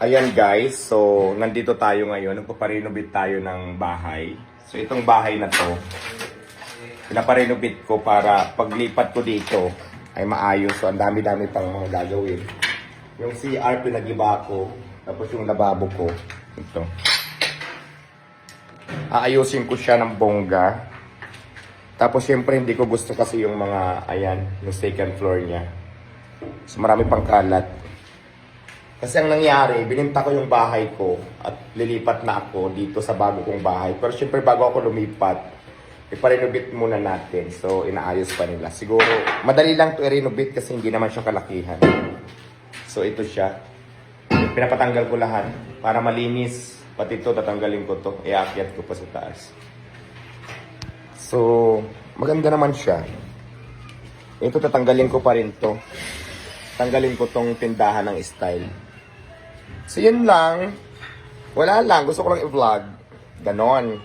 Ayan guys, so nandito tayo ngayon, nagpaparenovate tayo ng bahay. So itong bahay na to, pinaparenovate ko para paglipat ko dito ay maayos. So ang dami-dami pang mga gagawin. Yung CR pinag-iba ko, tapos yung lababo ko, ito. Aayusin ko siya ng bongga. Tapos syempre hindi ko gusto kasi yung mga, ayan, yung second floor niya. So marami pang kalat. Kasi ang nangyari, bininta ko yung bahay ko at lilipat na ako dito sa bago kong bahay. Pero syempre bago ako lumipat, iparenovate muna natin. So inaayos pa nila. Siguro madali lang to i-renovate kasi hindi naman siya kalakihan. So ito siya. Pinapatanggal ko lahat para malinis. Pati ito tatanggalin ko to. Iakyat ko pa sa taas. So maganda naman siya. Ito tatanggalin ko pa rin to. Tanggalin ko tong tindahan ng style. So yun lang. Wala lang. Gusto ko lang i-vlog. Ganon.